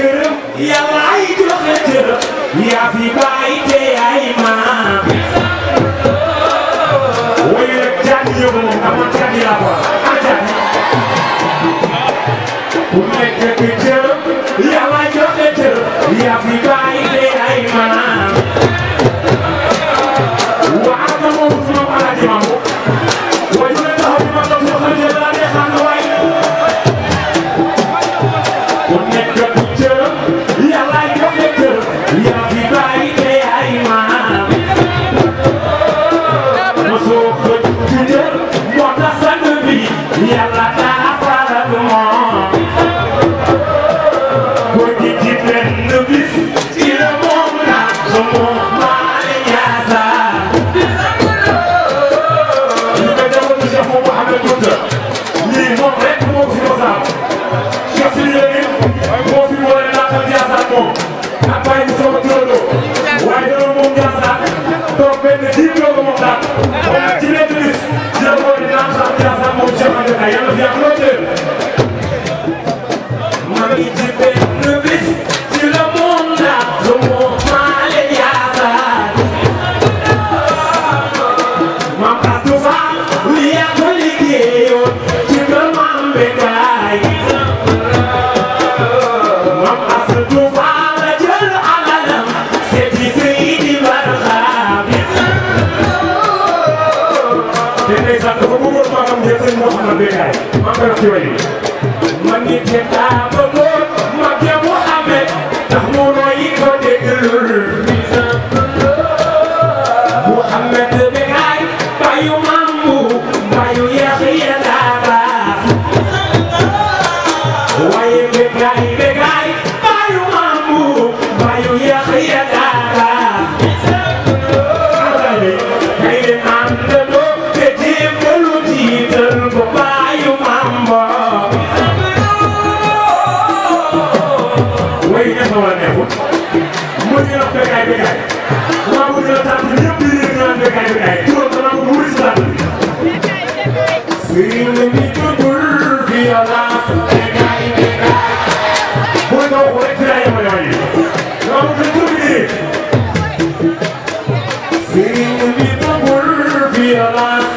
yàlla ay joxe cër yaa fi bàyyi te ay maam woyu rek jaan yóbbu moom amoon jaan yaa ko am jaan ku nekk ci cër yàlla joxe cër yaa fi bàyyi te ay maam waa am na moom su ma alaaji maam woyu rek taxaw bi ma doon ñu xam ne la de xam waay ku nekk ci cër yàlla joxe cër yaa fi bàyyi te ay maam mosoo ko ci cër moo tax sang bi yàlla daa faral moom góor gi ci benn bis ci la moom la so moom maale ñaasa ñu ko jàppatu Cheikh moom Mouhamed Kounta lii moom rek moo fi ko saam Cheikh si léegi moo fi boole naatal Ndiassane moom ak bàyyi bi sama turandoo waaye dana moom Ndiassane toog benn diir loo ko moom daal moom nag ci benn bis dina boole naatal Ndiassane moom Cheikh Anta yàlla fi am loo teel ma ngi ci benn bis ci la moom daal lu moom maale Ndiassane maam Astou Fall li yaa ko liggéeyoon ci kër maam Bekkaay maam Astou Fall la jël alalam seeti Seydi Barxam te ndeysaan dafa bëggoon maamam jël sëñ Mouhamed Bekkaay maa koy wax ci way man ngi te taa bëggoon mag ya Mouhamed ndax mu noyyi ko déglul Mouhamed Bekkaay bayu mambu bayu Yaxya Daaba waaye Bekkaay Bekkaay bayu mambu bayu Yaxya Daaba kay leen àndandoo te jébbalu jiital ko bayu mambo way ña fa war a neexul mu ngi wax Bekkaay Bekkaay maa bëgg la tànn ñëpp di leen naan Bekkaay Bekkaay turam dama ko wuri si tànn sëriñ bi bëggul violence Bekkaay Bekkaay bu nga wax rek fi laa yemale waaye maa bëgg tur bi sëriñ bi bëggul violence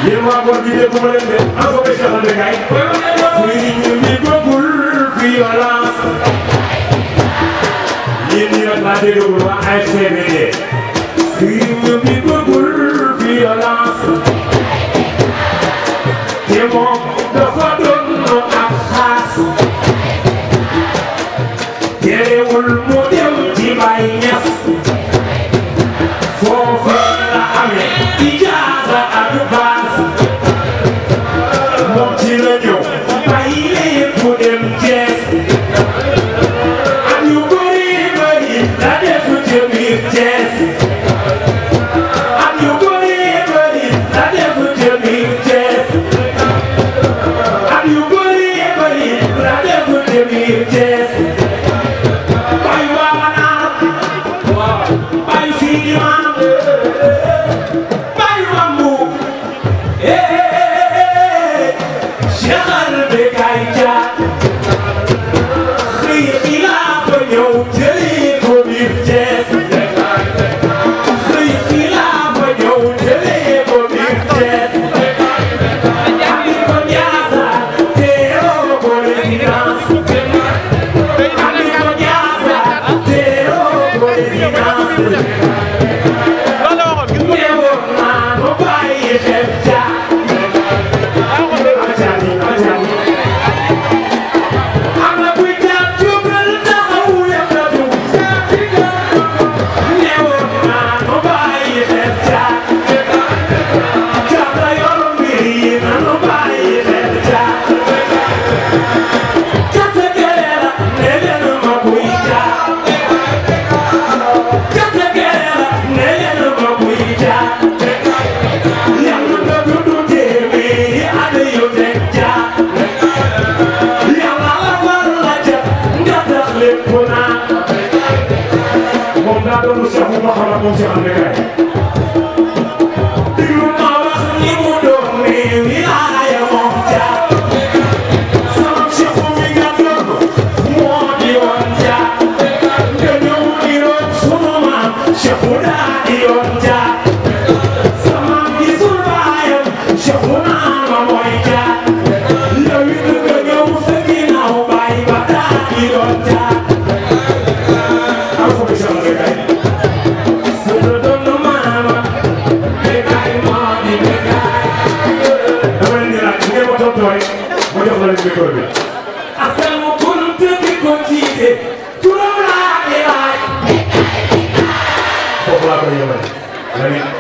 yéen waa boor bi déggu ma leen de en ko Cheikh Anta Bekkaay sëriñ bi bëggul violence yéen ñi nag laa déggagul waa AFCBD sëriñ bi bëggul violence te moom dafa doon ak xaas terewul mu dem ci Baay Ñas foofu la amee ijaaza ak baas moom ci la ñëw bàyyi lépp mu dem Cees at yu bëri bëri la def ca biir Cees at yu bëri bëri la def ca biir Cees at yu bëri bëri la def ca biir Cees bayu Baaba Naar bayu Sidi Maam bayu Mambu Cheikh Anta Bekkaay Caat xëy xilaafa ñëw jëlee ko biir Cees xëy xilaafa ñëw jëlee ko biir Cees andi ko Ndiassane teeroo ko résidence andi ko Ndiassane teeroo ko résidence newoon naa ma bàyyi xel Caat am na kuy Caat jógal taxaw yëngatu newoon naa ma bàyyi xel Caat Caat la yor mbir yi nanu bàyyi xel Caat Caat sa kere la ne leen ma kuy Caat Caat sa kere la ne leen ma kuy Caat yàlla nga dundu téeméeri at yu teg Caat yàlla la far la ca nga tax lépp naa moom daa doon Cheikh Mouhamed moom Cheikh Anta Bekkaay diglu ma wax ni mu doon ne wilaaya moom Caat sama Cheikh mi nga doon micro bi. askan mu kunte bi ko jiite. turam laa di laaj. foofu laa koy yemale.